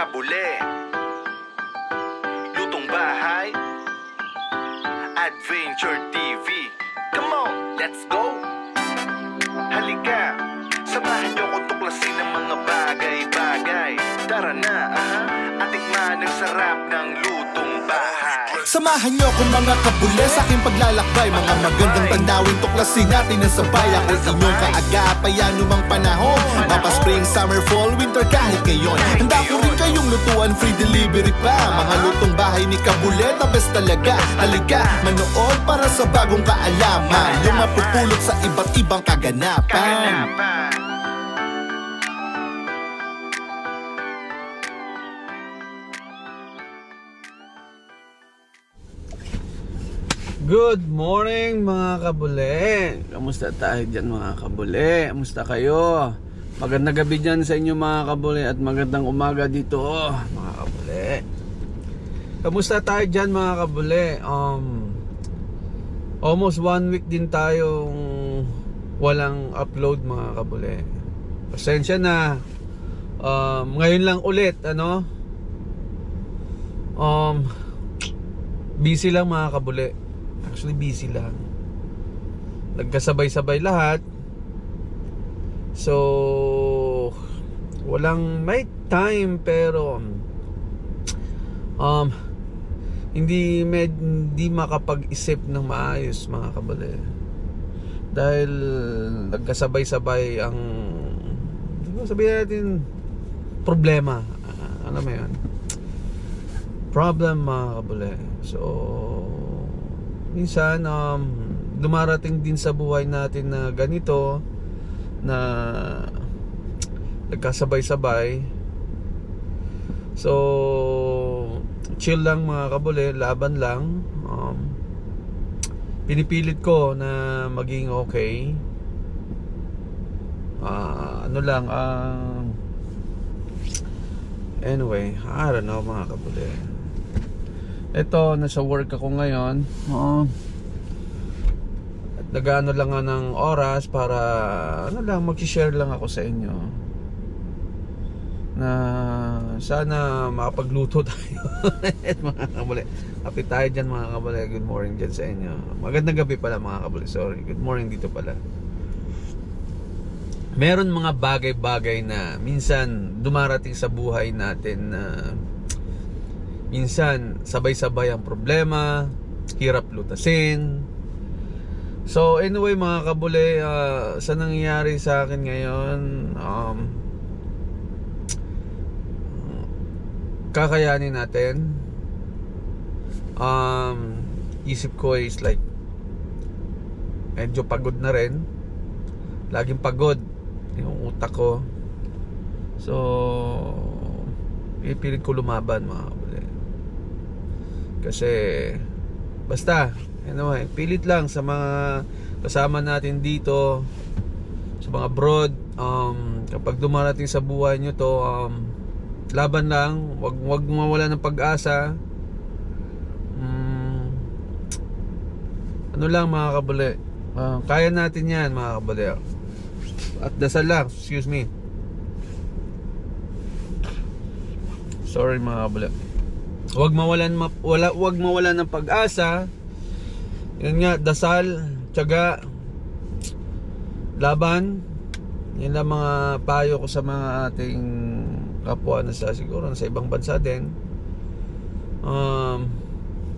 kabule, lutong bahay, Adventure TV. Come on, let's go. Halika, samahan niyo ko tuklasin ng mga bagay-bagay. Tara na, at tikman ang sarap ng lutong bahay. Samahan niyo kung mga kabule sa aking paglalakbay. Mga magandang tanawin, tuklasin natin ang sabay. Ako'y inyong kaagapay, anumang panahon, mapa spring, summer, fall, winter, kahit ngayon. Handa ko rin kayong lutuan, free delivery pa. Mga lutong bahay ni Kabule, the best talaga. Halika, manood para sa bagong kaalaman, yung mapupulot sa iba't ibang kaganapan. Good morning mga kabule. Kamusta tayo dyan mga kabule? Kamusta kayo? Magandang gabi dyan sa inyo mga kabule. At magandang umaga dito mga kabule. Kamusta tayo dyan mga kabule? Almost 1 week din tayong walang upload mga kabule. Pasensya na. Ngayon lang ulit busy lang mga kabule. Actually busy lang. Nagkasabay-sabay lahat. So walang may time pero hindi makapag-isip ng maayos mga kabale. Dahil nagkasabay-sabay ang sabihin natin problema. Alam mo 'yan? Problem mga kabale. So minsan dumarating din sa buhay natin na ganito na nagkasabay-sabay. So chill lang mga kabule, laban lang. Pinipilit ko na maging okay. Anyway, I don't know mga kabule. Ito, nasa work ako ngayon. At nag-ano lang nga ng oras para mag-share lang ako sa inyo. Na sana makapagluto tayo. Mga kabule. Happy tayo dyan mga kabule. Good morning dyan sa inyo. Magandang gabi pala mga kabule. Sorry. Good morning dito pala. Meron mga bagay-bagay na minsan dumarating sa buhay natin na minsan sabay-sabay ang problema, hirap lutasin. So anyway mga kabule, sa nangyayari sa akin ngayon, kakayanin natin. Isip ko is like medyo pagod na rin. Laging pagod yung utak ko. So ipilit ko lumaban mga kabule. Kasi basta anyway, pilit lang sa mga kasama natin dito, sa mga abroad. Kapag dumarating sa buhay nyo to, laban lang. Wag mawala ng pag-asa. Ano lang mga kabule, kaya natin yan mga kabule. At dasal lang, excuse me. Sorry mga kabule. Wag mawalan ng pag-asa. Yun nga, dasal, tiyaga, laban. Yan lang mga payo ko sa mga ating kapwa na siguro sa ibang bansa din.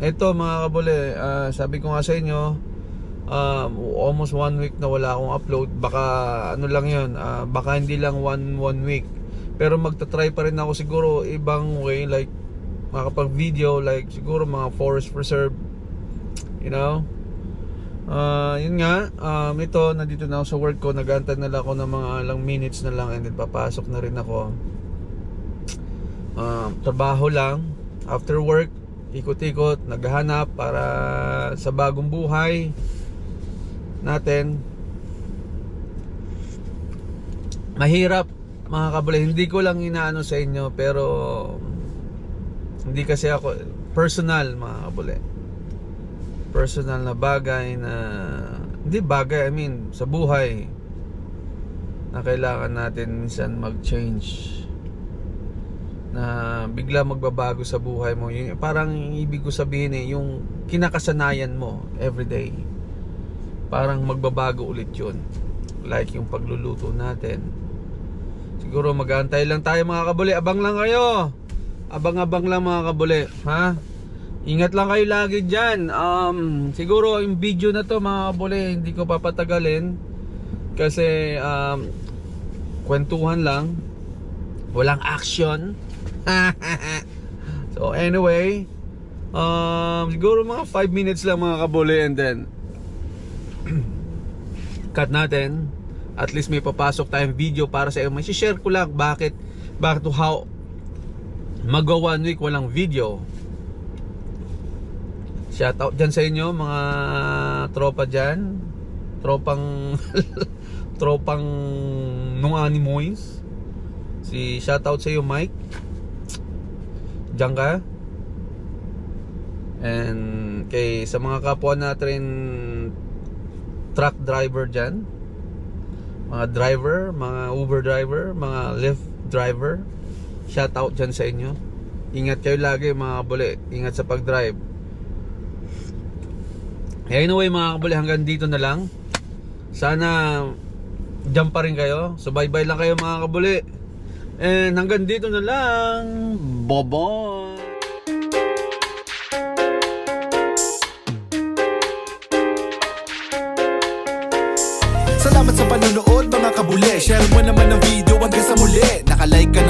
Ito mga kabule, sabi ko nga sa inyo, almost 1 week na wala akong upload. Baka lang yun, baka hindi lang one week. Pero magta-try pa rin ako siguro ibang way, like makapag video, like siguro mga forest preserve, you know. Yun nga, ito, nandito na ako sa work ko. Nag-aantay na lang ako ng mga ilang minutes na lang, and then papasok na rin ako. Trabaho lang. After work, ikot-ikot, naghahanap para sa bagong buhay natin. Mahirap mga kabule, hindi ko lang inaano sa inyo, pero hindi kasi ako personal mga kabule, personal na bagay na hindi bagay, I mean sa buhay na kailangan natin minsan mag-change. na bigla magbabago sa buhay mo. Yung, parang ibig ko sabihin yung kinakasanayan mo everyday, parang magbabago ulit yun. Like yung pagluluto natin, siguro mag-aantay lang tayo mga kabuli. Abang lang kayo, abang-abang lang mga kabuli, ha? Ingat lang kayo lagi dyan. Siguro yung video na to mga kabuli, hindi ko papatagalin kasi kwentuhan lang, walang action. So anyway, siguro mga 5 minutes lang mga kabuli, and then cut natin. At least may papasok tayong video para sa iyo. May share ko lang bakit to how magwa 1 week walang video. Shout out dyan sa inyo mga tropa dyan, tropang nung animoys. Shout out sa iyo Mike, dyan ka. And sa mga kapwa natin truck driver dyan, mga driver, mga Uber driver, mga Lyft driver, shout out dyan sa inyo. Ingat kayo lagi mga kabuli, ingat sa pag-drive. Anyway mga kabuli, hanggang dito na lang. Sana dyan pa rin kayo, subaybay lang kayo mga kabuli. And hanggang dito na lang. Bye-bye. Salamat sa panonood mga kabuli. Share mo naman ang video hanggang sa muli. Nakalike ka